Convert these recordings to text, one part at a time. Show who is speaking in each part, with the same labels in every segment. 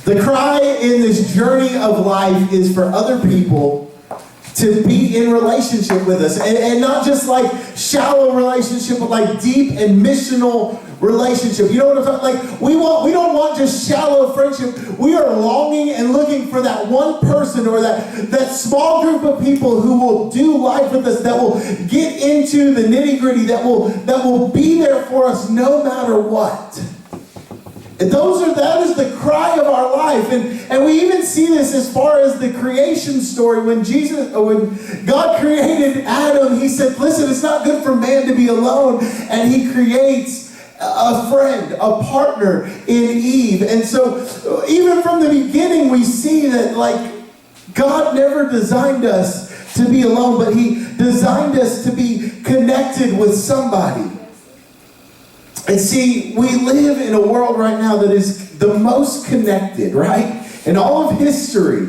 Speaker 1: The cry in this journey of life is for other people to be in relationship with us. And not just like shallow relationship, but like deep and missional relationship. You know what I'm talking about? Like we don't want just shallow friendship. We are longing and looking for that one person or that small group of people who will do life with us, that will get into the nitty-gritty, that will be there for us no matter what. And that is the cry of our life. And we even see this as far as the creation story. When God created Adam, he said, listen, it's not good for man to be alone. And he creates a friend, a partner in Eve. And so even from the beginning, we see that like God never designed us to be alone, but he designed us to be connected with somebody. And see, we live in a world right now that is the most connected, right? In all of history.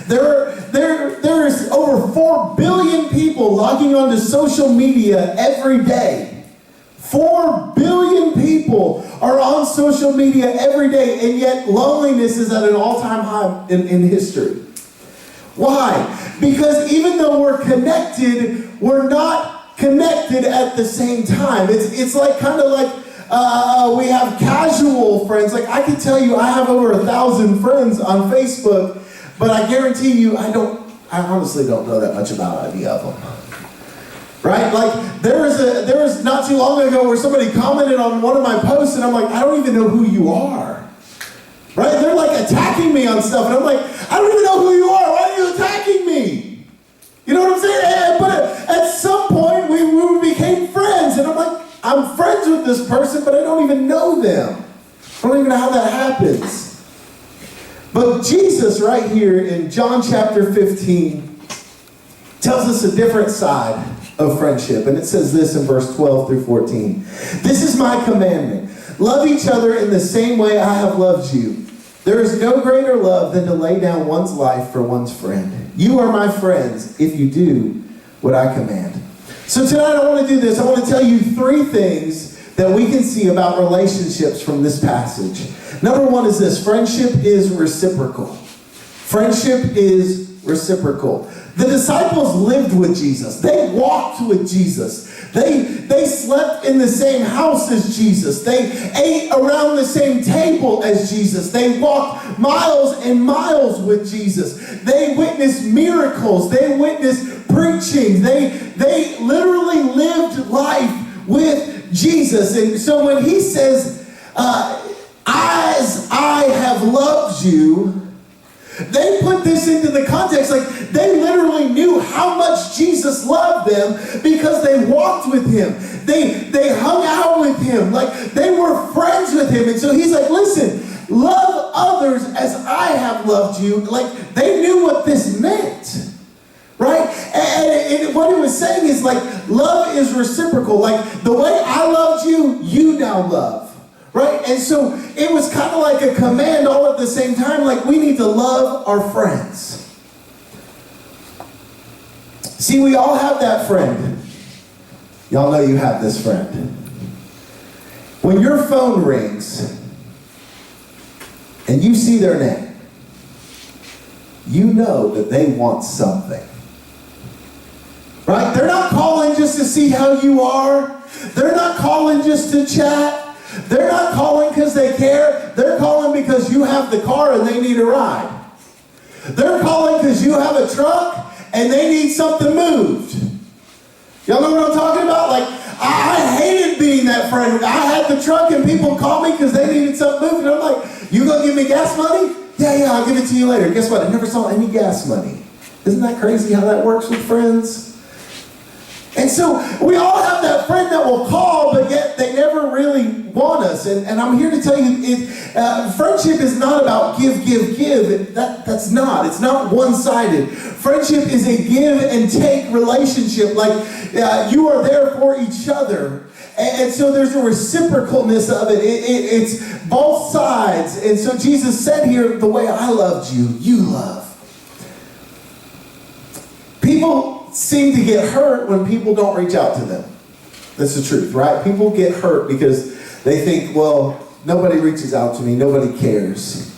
Speaker 1: There is over 4 billion people logging onto social media every day. 4 billion people are on social media every day, and yet loneliness is at an all-time high in history. Why? Because even though we're connected, we're not connected at the same time. It's like kind of like we have casual friends. Like I can tell you I have over 1,000 friends on Facebook, but I guarantee you I honestly don't know that much about any of them. Right? Like there was not too long ago where somebody commented on one of my posts and I'm like, I don't even know who you are. Right? They're like attacking me on stuff and I'm like, I don't even know who you are. Why are you attacking me? You know what I'm saying? But at some point we became friends and I'm like, I'm friends with this person, but I don't even know them. I don't even know how that happens. But Jesus right here in John chapter 15 tells us a different side of friendship. And it says this in verse 12 through 14. This is my commandment. Love each other in the same way I have loved you. There is no greater love than to lay down one's life for one's friend. You are my friends if you do what I command. So tonight I want to do this. I want to tell you 3 things that we can see about relationships from this passage. Number 1 is this: friendship is reciprocal. Friendship is reciprocal. The disciples lived with Jesus. They walked with Jesus. They slept in the same house as Jesus. They ate around the same table as Jesus. They walked miles and miles with Jesus. They witnessed miracles. They witnessed preaching. They literally lived life with Jesus. And so when he says, as I have loved you, they put this into the context, like they literally knew how much Jesus loved them because they walked with him. They hung out with him. Like they were friends with him. And so he's like, listen, love others as I have loved you. Like they knew what this meant. Right? And what he was saying is like, love is reciprocal. Like the way I loved you, you now love. Right? And so it was kind of like a command all at the same time. Like we need to love our friends. See, we all have that friend. Y'all know you have this friend. When your phone rings and you see their name, you know that they want something. Right? They're not calling just to see how you are. They're not calling just to chat. They're not calling because they care. They're calling because you have the car and they need a ride. They're calling because you have a truck and they need something moved. Y'all know what I'm talking about? Like, I hated being that friend. I had the truck and people called me because they needed something moved. And I'm like, you gonna give me gas money? Yeah, I'll give it to you later. Guess what? I never saw any gas money. Isn't that crazy how that works with friends? And so we all have that friend that will call, but yet they never really want us. And I'm here to tell you, friendship is not about give. That's not. It's not one-sided. Friendship is a give and take relationship. Like you are there for each other. And so there's a reciprocalness of it. It's both sides. And so Jesus said here, the way I loved you, you love. People seem to get hurt when people don't reach out to them. That's the truth, right? People get hurt because they think, well, nobody reaches out to me, nobody cares.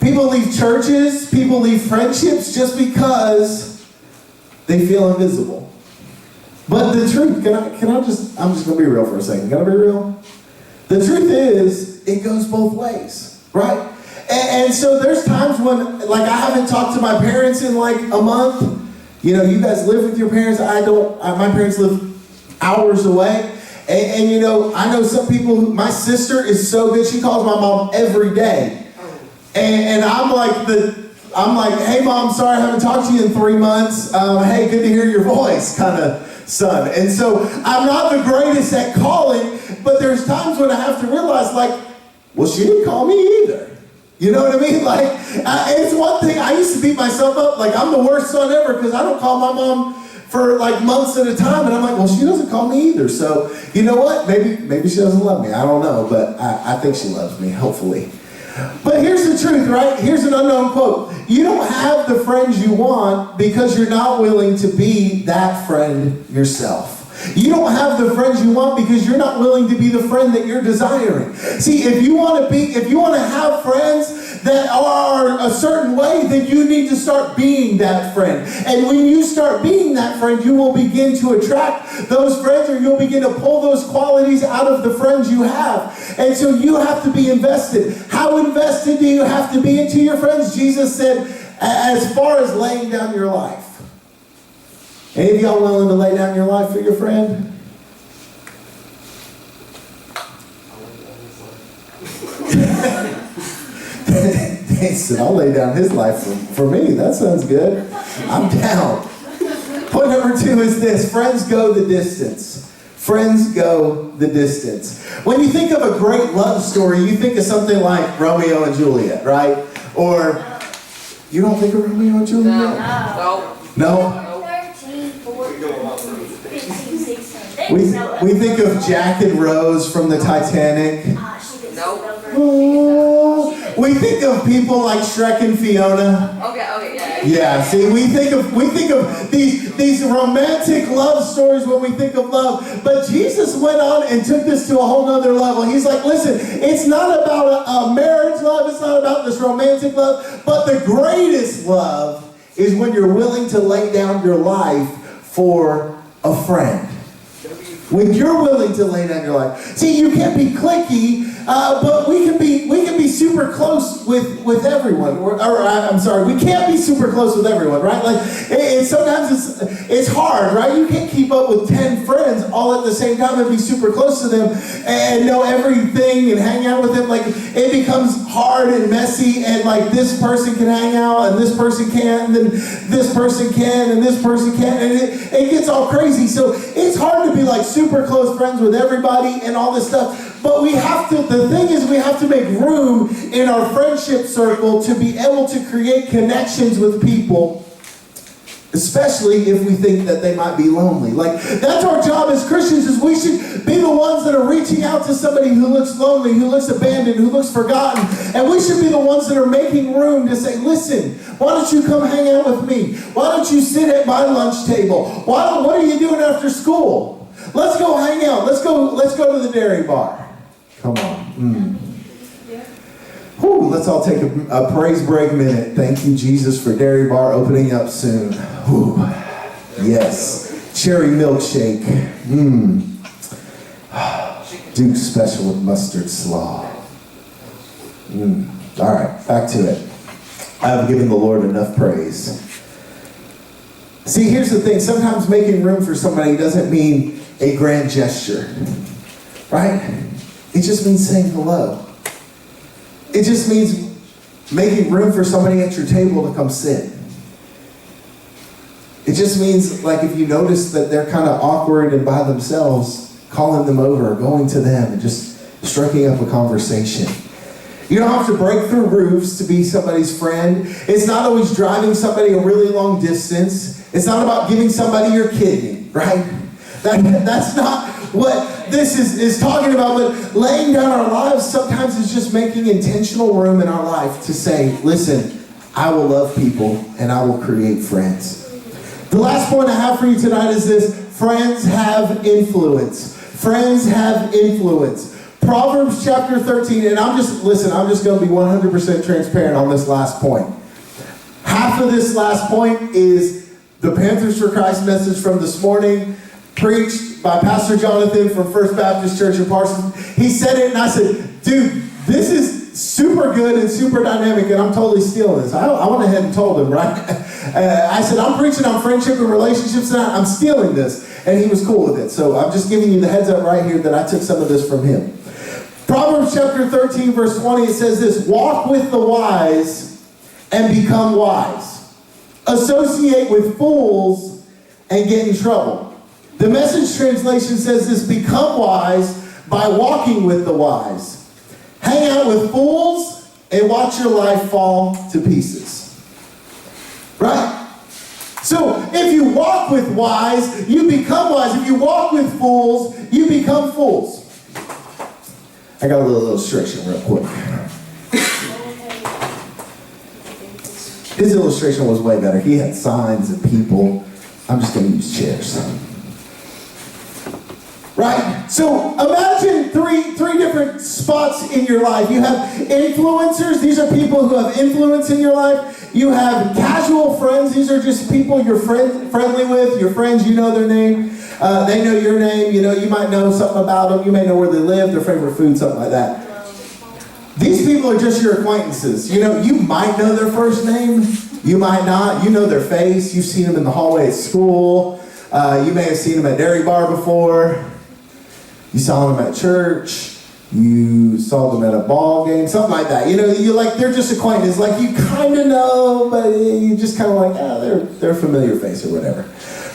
Speaker 1: People leave churches, people leave friendships just because they feel invisible. But the truth, I'm just going to be real for a second. Can I be real? The truth is, it goes both ways, right? And so there's times when, like, I haven't talked to my parents in like a month. You know, you guys live with your parents. My parents live hours away. And you know, I know some people, my sister is so good, she calls my mom every day. And I'm like, hey mom, sorry I haven't talked to you in 3 months. Hey, good to hear your voice, kind of son. And so I'm not the greatest at calling, but there's times when I have to realize, like, well, she didn't call me either. You know what I mean? Like, it's one thing, I used to beat myself up, like I'm the worst son ever because I don't call my mom for like months at a time, and I'm like, well, she doesn't call me either. So, you know what? Maybe she doesn't love me. I don't know, but I think she loves me, hopefully. But here's the truth, right? Here's an unknown quote. You don't have the friends you want because you're not willing to be that friend yourself. You don't have the friends you want because you're not willing to be the friend that you're desiring. See, if you want to have friends that are a certain way, then you need to start being that friend. And when you start being that friend, you will begin to attract those friends, or you'll begin to pull those qualities out of the friends you have. And so you have to be invested. How invested do you have to be into your friends? Jesus said, as far as laying down your life. Any of y'all willing to lay down your life for your friend? He said, I'll lay down his life for me. That sounds good. I'm down. Point number 2 is this. Friends go the distance. Friends go the distance. When you think of a great love story, you think of something like Romeo and Juliet, right? Or, you don't think of Romeo and Juliet? No? We think of Jack and Rose from the Titanic. Oh, we think of people like Shrek and Fiona.
Speaker 2: Okay, yeah.
Speaker 1: Yeah, see, we think of these romantic love stories when we think of love. But Jesus went on and took this to a whole nother level. He's like, listen, it's not about a marriage love, it's not about this romantic love, but the greatest love is when you're willing to lay down your life for a friend. When you're willing to lay down your life. See, you can't be cliquey, but we can be super close with everyone. We can't be super close with everyone, right? Like, sometimes it's hard, right? You can't keep up with 10 friends all at the same time and be super close to them and know everything and hang out with them. Like, it becomes hard and messy, and like this person can hang out and this person can't, and then this person can and this person can't, and it gets all crazy. So it's hard to be like super close friends with everybody and all this stuff. But the thing is, we have to make room in our friendship circle to be able to create connections with people, especially if we think that they might be lonely. Like, that's our job as Christians, is we should be the ones that are reaching out to somebody who looks lonely, who looks abandoned, who looks forgotten. And we should be the ones that are making room to say, listen, why don't you come hang out with me? Why don't you sit at my lunch table? What are you doing after school? Let's go hang out. Let's go to the dairy bar. Come on. Whew, let's all take a praise break minute. Thank you, Jesus, for Dairy Bar opening up soon. Whew. Yes. Cherry milkshake. Duke special with mustard slaw. All right, back to it. I have given the Lord enough praise. See, here's the thing. Sometimes making room for somebody doesn't mean a grand gesture, right? It just means saying hello. It just means making room for somebody at your table to come sit. It just means, like, if you notice that they're kind of awkward and by themselves, calling them over, going to them, and just striking up a conversation. You don't have to break through roofs to be somebody's friend. It's not always driving somebody a really long distance. It's not about giving somebody your kidney, right? That's not what this is talking about. But laying down our lives sometimes is just making intentional room in our life to say, listen, I will love people and I will create friends. The last point I have for you tonight is this: friends have influence. Friends have influence. Proverbs chapter 13, and I'm just going to be 100% transparent on this last point. Half of this last point is the Panthers for Christ message from this morning, preached by Pastor Jonathan from First Baptist Church in Parsons. He said it, and I said, dude, this is super good and super dynamic, and I'm totally stealing this. I went ahead and told him, right? I said, I'm preaching on friendship and relationships, and I'm stealing this. And he was cool with it. So I'm just giving you the heads up right here that I took some of this from him. Proverbs chapter 13, verse 20, it says this, walk with the wise and become wise. Associate with fools and get in trouble. The Message translation says this, become wise by walking with the wise. Hang out with fools and watch your life fall to pieces. Right? So if you walk with wise, you become wise. If you walk with fools, you become fools. I got a little illustration real quick. His illustration was way better. He had signs and people. I'm just going to use chairs. Right? So imagine three different spots in your life. You have influencers. These are people who have influence in your life. You have casual friends. These are just people you're friendly with. Your friends, you know their name. They know your name. You know, you might know something about them. You may know where they live, their favorite food, something like that. These people are just your acquaintances. You know, you might know their first name. You might not. You know their face. You've seen them in the hallway at school. You may have seen them at Dairy Bar before. You saw them at church. You saw them at a ball game, something like that. You know, you like they're just acquaintances. Like you kind of know, but you just kind of like, they're a familiar face or whatever,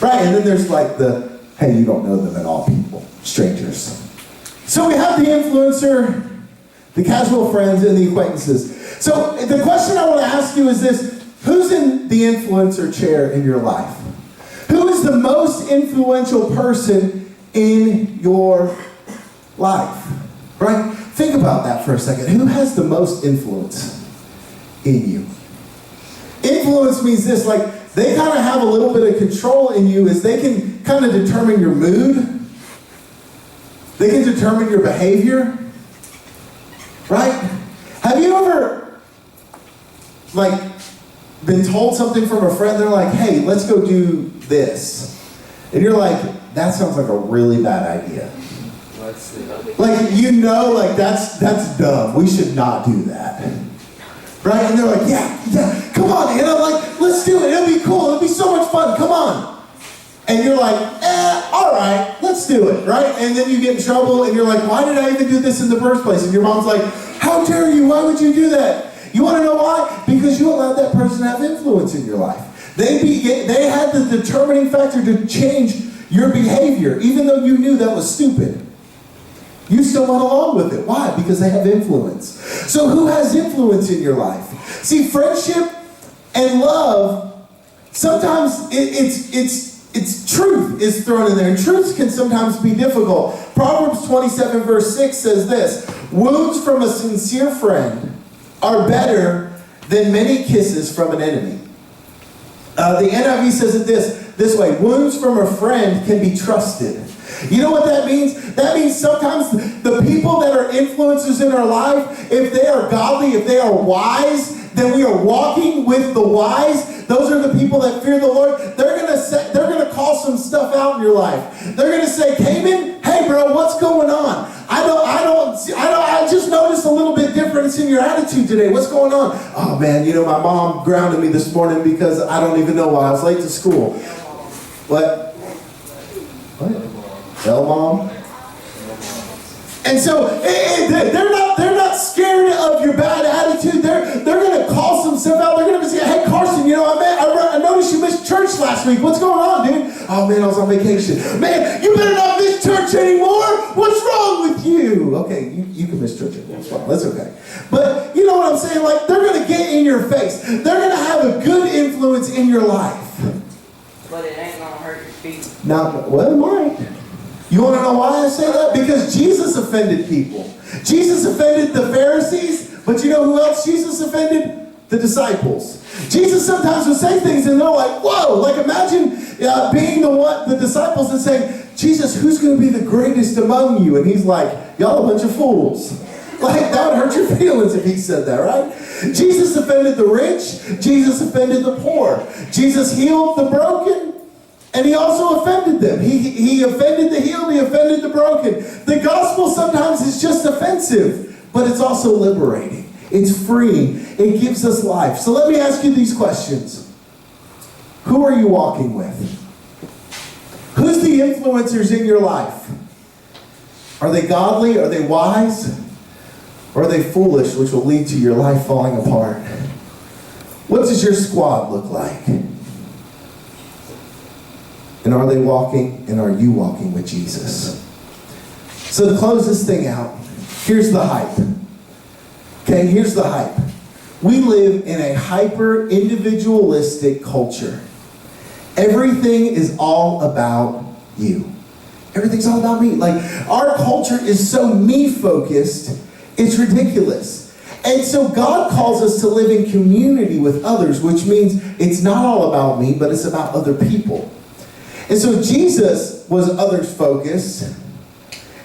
Speaker 1: right? And then there's like the, hey, you don't know them at all people, strangers. So we have the influencer, the casual friends, and the acquaintances. So the question I want to ask you is this: who's in the influencer chair in your life? Who is the most influential person in your life? Right? Think about that for a second. Who has the most influence in you? Influence means this, like they kind of have a little bit of control in you as they can kind of determine your mood. They can determine your behavior. Right? Have you ever like been told something from a friend? They're like, hey, let's go do this. And you're like, that sounds like a really bad idea. Like, you know, like that's dumb. We should not do that. Right? And they're like, yeah, come on. And I'm like, let's do it. It'll be cool. It'll be so much fun. Come on. And you're like, all right, let's do it. Right? And then you get in trouble and you're like, why did I even do this in the first place? And your mom's like, how dare you? Why would you do that? You want to know why? Because you allowed that person to have influence in your life. They had the determining factor to change your behavior, even though you knew that was stupid. You still went along with it. Why? Because they have influence. So who has influence in your life? See, friendship and love, sometimes it's truth is thrown in there. And truth can sometimes be difficult. Proverbs 27 verse 6 says this: wounds from a sincere friend are better than many kisses from an enemy. The NIV says it this way: wounds from a friend can be trusted. You know what that means? That means sometimes the people that are influencers in our life, if they are godly, if they are wise, then we are walking with the wise. Those are the people that fear the Lord. They're gonna call some stuff out in your life. They're gonna say, Cayman, hey bro, what's going on? I just noticed a little bit difference in your attitude today. What's going on? Oh man, you know, my mom grounded me this morning because I don't even know why I was late to school. What? Tell mom. And so they're not scared of your bad attitude. They're gonna call some stuff out. They're gonna say, hey Carson, you know, I noticed you missed church last week. What's going on, dude? Oh man, I was on vacation. Man, you better not miss church anymore. What's wrong with you? Okay, you can miss church anymore. It's fine. That's okay. But you know what I'm saying? Like, they're gonna get in your face. They're gonna have a good influence in your life.
Speaker 2: But it ain't gonna hurt your feet.
Speaker 1: Now, well, it might. You want to know why I say that? Because Jesus offended people. Jesus offended the Pharisees, but you know who else Jesus offended? The disciples. Jesus sometimes would say things and they're like, whoa, like imagine being the disciples and saying, Jesus, who's going to be the greatest among you? And he's like, y'all a bunch of fools. Like, that would hurt your feelings if he said that, right? Jesus offended the rich. Jesus offended the poor. Jesus healed the broken. And he also offended them. He offended the healed. He offended the broken. The gospel sometimes is just offensive, but it's also liberating. It's free. It gives us life. So let me ask you these questions. Who are you walking with? Who's the influencers in your life? Are they godly? Are they wise? Or are they foolish, which will lead to your life falling apart? What does your squad look like? And are they walking, and are you walking with Jesus? So to close this thing out, here's the hype. Okay, here's the hype. We live in a hyper-individualistic culture. Everything is all about you. Everything's all about me. Like, our culture is so me-focused, it's ridiculous. And so God calls us to live in community with others, which means it's not all about me, but it's about other people. And so Jesus was others focused.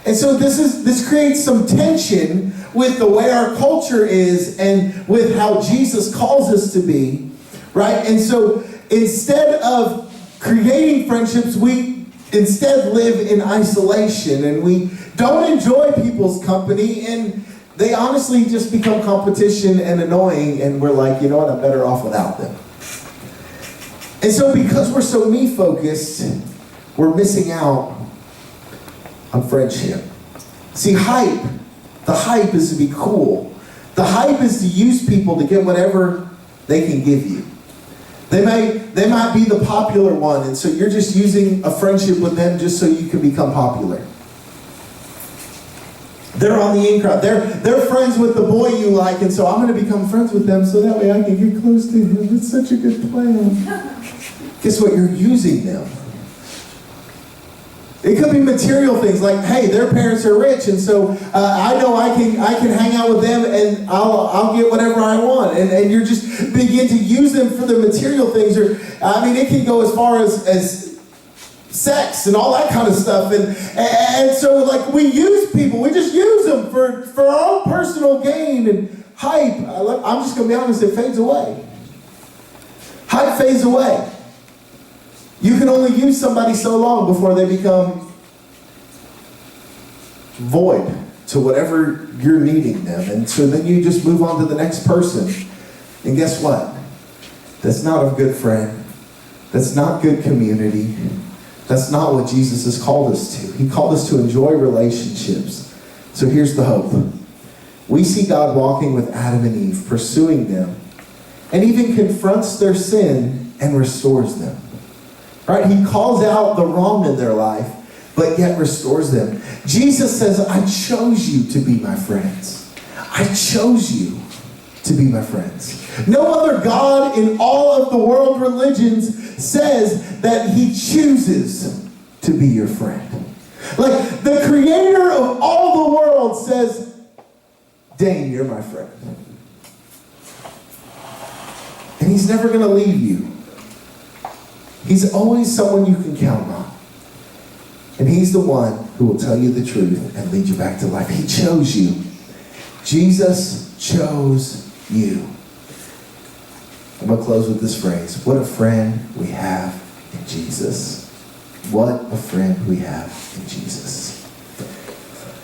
Speaker 1: And so this creates some tension with the way our culture is and with how Jesus calls us to be, right? And so instead of creating friendships, we instead live in isolation, and we don't enjoy people's company, and they honestly just become competition and annoying, and we're like, you know what, I'm better off without them. And so because we're so me-focused, we're missing out on friendship. See, the hype is to be cool. The hype is to use people to get whatever they can give you. They might be the popular one, and so you're just using a friendship with them just so you can become popular. They're on the in crowd. They're friends with the boy you like, and so I'm going to become friends with them so that way I can get close to him. It's such a good plan. Guess what? You're using them. It could be material things like, hey, their parents are rich, and so I know I can hang out with them, and I'll get whatever I want, and you're just begin to use them for the material things. Or I mean, it can go as far as sex and all that kind of stuff, and so like we use people, we just use them for our own personal gain and hype. I'm just gonna be honest, it fades away. Hype fades away. You can only use somebody so long before they become void to whatever you're needing them. And so then you just move on to the next person. And guess what? That's not a good friend. That's not good community. That's not what Jesus has called us to. He called us to enjoy relationships. So here's the hope. We see God walking with Adam and Eve, pursuing them, and even confronts their sin and restores them. Right? He calls out the wrong in their life, but yet restores them. Jesus says, I chose you to be my friends. I chose you to be my friends. No other God in all of the world religions says that he chooses to be your friend. Like, the creator of all the world says, Dane, you're my friend. And he's never going to leave you. He's always someone you can count on. And he's the one who will tell you the truth and lead you back to life. He chose you. Jesus chose you. I'm going to close with this phrase. What a friend we have in Jesus. What a friend we have in Jesus.